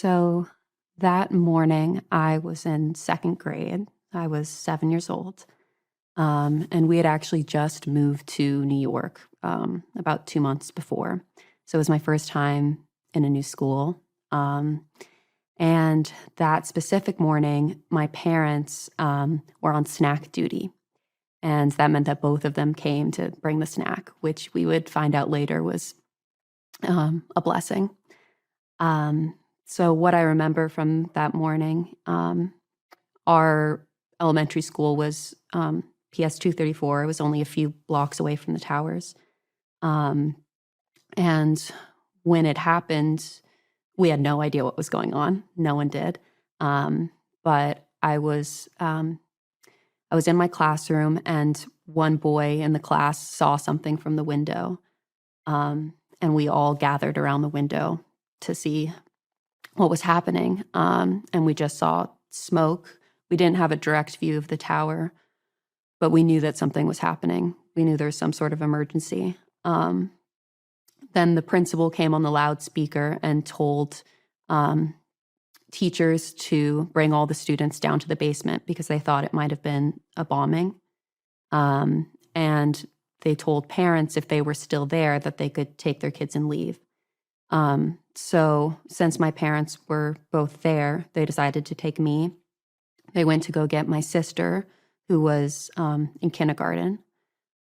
So that morning, I was in second grade. I was 7 years old. And we had actually just moved to New York about 2 months before. So it was my first time in a new school. And that specific morning, my parents were on snack duty. And that meant that both of them came to bring the snack, which we would find out later was a blessing. So what I remember from that morning, our elementary school was PS 234. It was only a few blocks away from the towers. And when it happened, we had no idea what was going on. No one did. But I was in my classroom, and one boy in the class saw something from the window. And we all gathered around the window to see what was happening. And we just saw smoke. We didn't have a direct view of the tower, but we knew that something was happening. We knew there was some sort of emergency. Then the principal came on the loudspeaker and told teachers to bring all the students down to the basement because they thought it might have been a bombing. And they told parents if they were still there that they could take their kids and leave. So since my parents were both there, they decided to take me. They went to go get my sister, who was in kindergarten.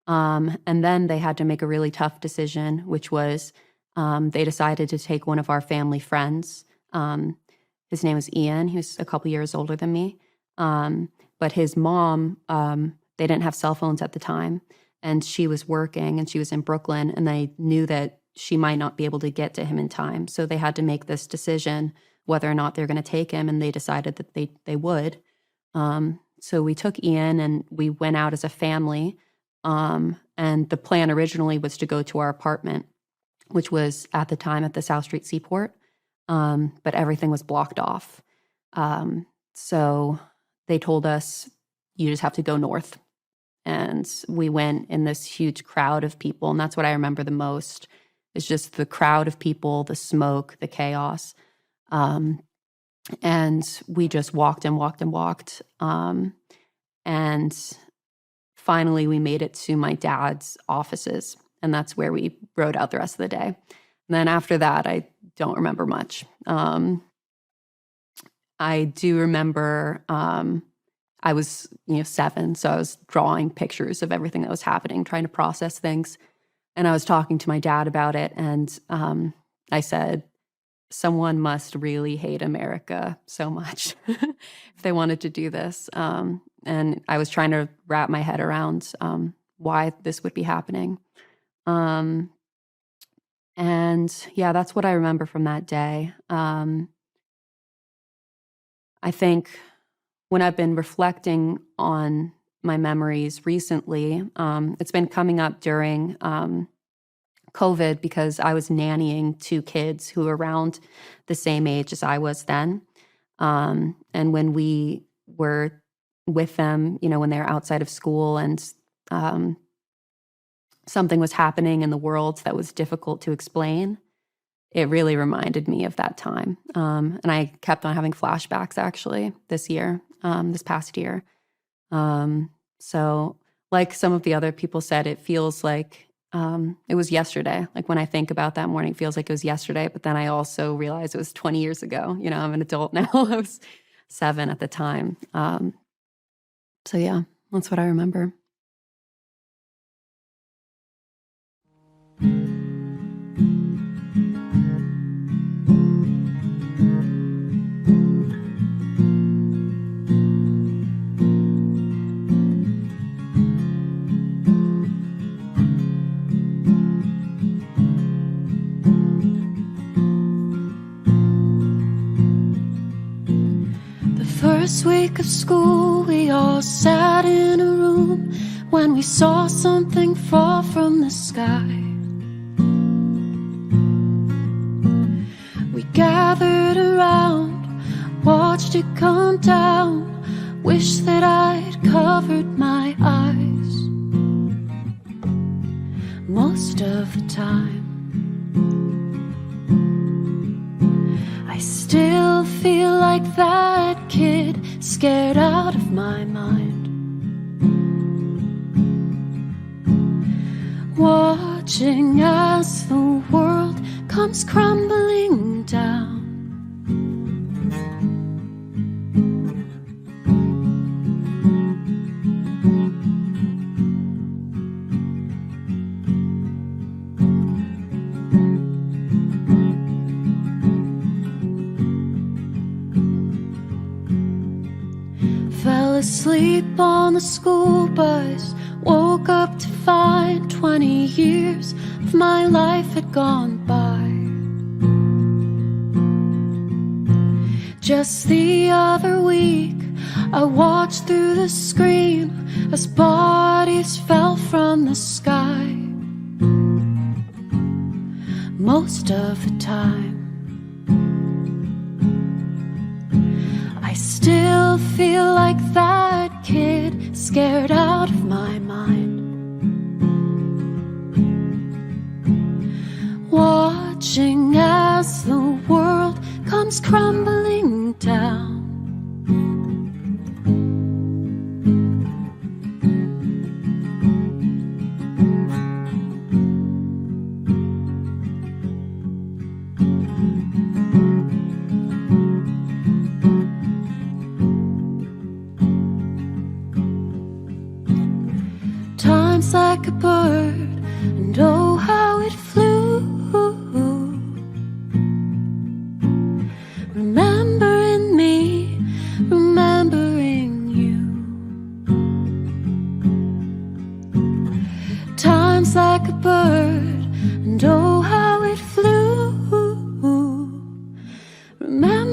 And then they had to make a really tough decision, which was they decided to take one of our family friends. His name was Ian. He was a couple years older than me. But his mom, they didn't have cell phones at the time, and she was working, and she was in Brooklyn, and they knew that she might not be able to get to him in time. So they had to make this decision whether or not they're going to take him, and they decided that they would. So we took Ian, and we went out as a family. And the plan originally was to go to our apartment, which was at the time at the South Street Seaport. But everything was blocked off. So they told us, you just have to go north. And we went in this huge crowd of people. And that's what I remember the most, is just the crowd of people, the smoke, the chaos. And we just walked and walked and walked. And finally, we made it to my dad's offices. And that's where we rode out the rest of the day. And then after that, I don't remember much. I do remember I was 7, so I was drawing pictures of everything that was happening, trying to process things. And I was talking to my dad about it, and I said, someone must really hate America so much if they wanted to do this. And I was trying to wrap my head around why this would be happening. And yeah, that's what I remember from that day. I think when I've been reflecting on my memories recently, it's been coming up during COVID because I was nannying 2 kids who were around the same age as I was then. And when we were with them, when they were outside of school and something was happening in the world that was difficult to explain, it really reminded me of that time. And I kept on having flashbacks actually this past year. So like some of the other people said, it feels like it was yesterday. Like when I think about that morning, it feels like it was yesterday, but then I also realized it was 20 years ago. I'm an adult now. I was 7 at the time. So yeah, that's what I remember. First week of school, we all sat in a room when we saw something fall from the sky. We gathered around, watched it come down, wished that I'd covered my eyes. Most of the time I still feel like that kid scared out of my mind, watching as the world comes crumbling down. Fell asleep on the school bus, woke up to find 20 years of my life had gone by. Just the other week, I watched through the screen as bodies fell from the sky. Most of the time, I still feel like that kid scared out of my mind, watching as the world comes crumbling down. Time's like a bird, and oh how it flew, remembering me, remembering you. Time's like a bird, and oh how it flew, remembering